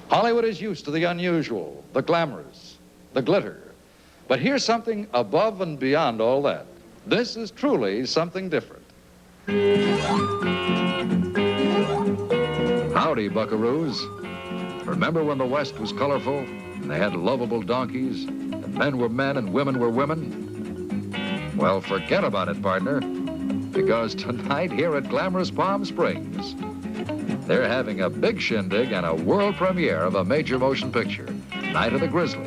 Hollywood is used to the unusual, the glamorous, the glitter. But here's something above and beyond all that. This is truly something different. Howdy, buckaroos. Remember when the West was colorful and they had lovable donkeys and men were men and women were women? Well, forget about it, partner, because tonight here at glamorous Palm Springs, they're having a big shindig and a world premiere of a major motion picture, Night of the Grizzly.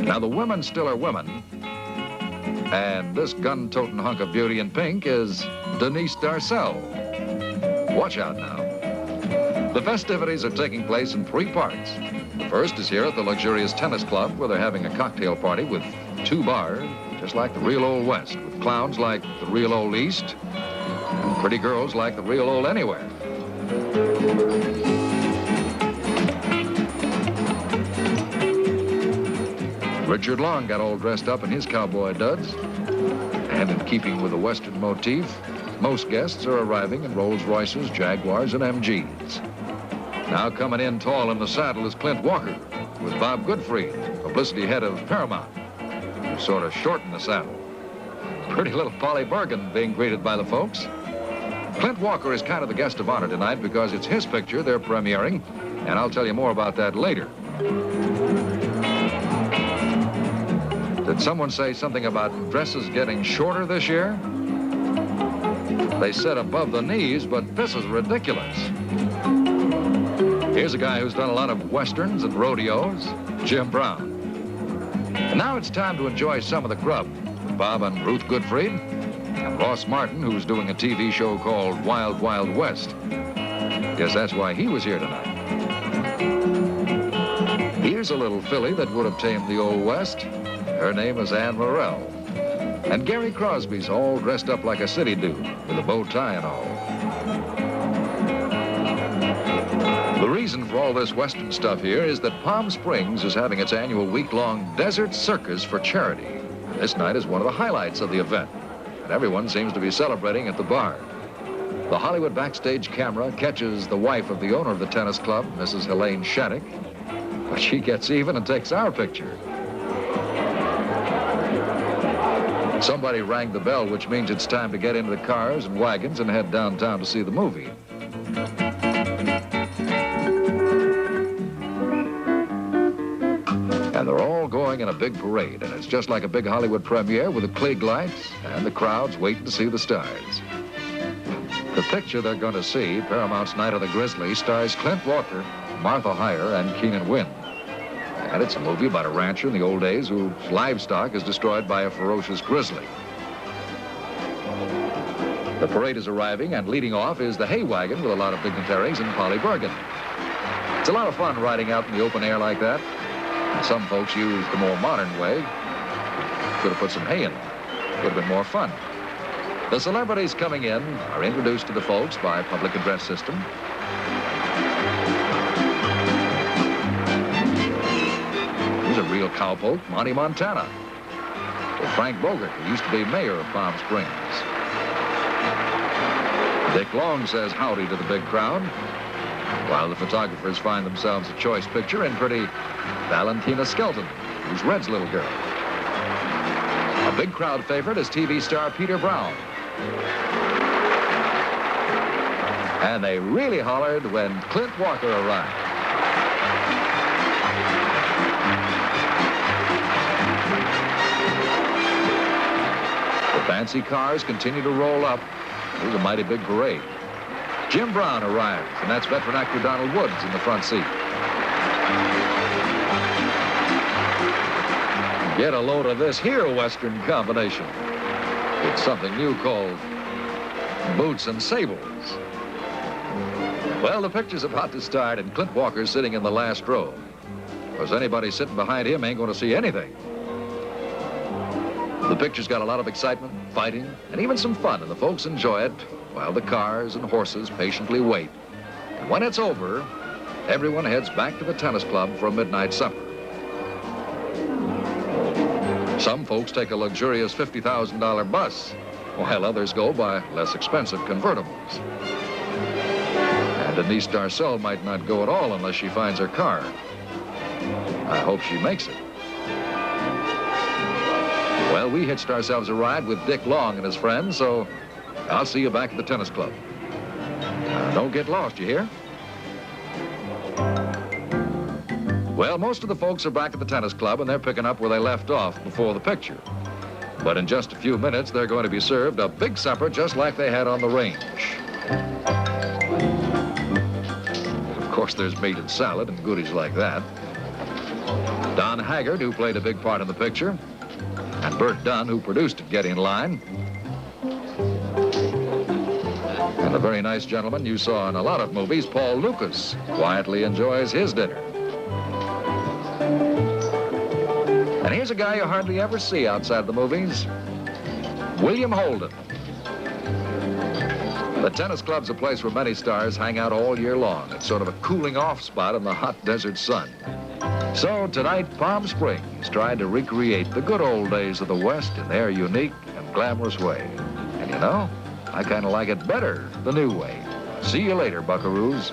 Now, the women still are women, and this gun-toting hunk of beauty in pink is Denise Darcel. Watch out now. The festivities are taking place in 3 parts. The first is here at the luxurious tennis club, where they're having a cocktail party with 2 bars, just like the real old West, with clowns like the real old East, and pretty girls like the real old anywhere. Richard Long got all dressed up in his cowboy duds, and in keeping with the Western motif, most guests are arriving in Rolls Royces, Jaguars, and MGs. Now coming in tall in the saddle is Clint Walker, with Bob Goodfried, publicity head of Paramount, who sort of shortened the saddle. Pretty little Polly Bergen being greeted by the folks. Clint Walker is kind of the guest of honor tonight because it's his picture they're premiering, and I'll tell you more about that later. Did someone say something about dresses getting shorter this year? They said above the knees, but this is ridiculous. Here's a guy who's done a lot of westerns and rodeos, Jim Brown. And now it's time to enjoy some of the grub with Bob and Ruth Goodfried and Ross Martin, who's doing a TV show called Wild Wild West. Guess that's why he was here tonight. Here's a little filly that would have tamed the old West. Her name is Anne Morrell. And Gary Crosby's all dressed up like a city dude with a bow tie and all. The reason for all this Western stuff here is that Palm Springs is having its annual week-long Desert Circus for charity. This night is one of the highlights of the event, and everyone seems to be celebrating at the bar. The Hollywood backstage camera catches the wife of the owner of the tennis club, Mrs. Helene Shattuck, but she gets even and takes our picture. Somebody rang the bell, which means it's time to get into the cars and wagons and head downtown to see the movie. And they're all going in a big parade, and it's just like a big Hollywood premiere with the Klieg lights and the crowds waiting to see the stars. The picture they're going to see, Paramount's Night of the Grizzly, stars Clint Walker, Martha Heyer, and Keenan Wynn. And it's a movie about a rancher in the old days whose livestock is destroyed by a ferocious grizzly. The parade is arriving, and leading off is the hay wagon with a lot of dignitaries and Polly Bergen. It's a lot of fun riding out in the open air like that. And some folks use the more modern way. Could have put some hay in it. Would have been more fun. The celebrities coming in are introduced to the folks by public address system. He's a real cowpoke, Monty Montana. Or Frank Bogart, who used to be mayor of Palm Springs. Dick Long says howdy to the big crowd, while the photographers find themselves a choice picture in pretty Valentina Skelton, who's Red's little girl. A big crowd favorite is TV star Peter Brown. And they really hollered when Clint Walker arrived. The fancy cars continue to roll up. It was a mighty big parade. Jim Brown arrives, and that's veteran actor Donald Woods in the front seat. Get a load of this here Western combination. It's something new called Boots and Sables. Well, the picture's about to start, and Clint Walker's sitting in the last row. Because anybody sitting behind him ain't going to see anything. The picture's got a lot of excitement, fighting, and even some fun, and the folks enjoy it while the cars and horses patiently wait. And when it's over, everyone heads back to the tennis club for a midnight supper. Some folks take a luxurious $50,000 bus, while others go by less expensive convertibles. Denise Darcel might not go at all unless she finds her car. I hope she makes it. Well, we hitched ourselves a ride with Dick Long and his friends, so I'll see you back at the tennis club. Don't get lost, you hear? Well, most of the folks are back at the tennis club, and they're picking up where they left off before the picture. But in just a few minutes, they're going to be served a big supper just like they had on the range. Of course, there's meat and salad and goodies like that. Don Haggard, who played a big part in the picture, and Bert Dunn, who produced it, get in line. And the very nice gentleman you saw in a lot of movies, Paul Lucas, quietly enjoys his dinner. And here's a guy you hardly ever see outside the movies, William Holden. The tennis club's a place where many stars hang out all year long. It's sort of a cooling off spot in the hot desert sun. So tonight, Palm Springs tried to recreate the good old days of the West in their unique and glamorous way. And you know, I kind of like it better the new way. See you later, buckaroos.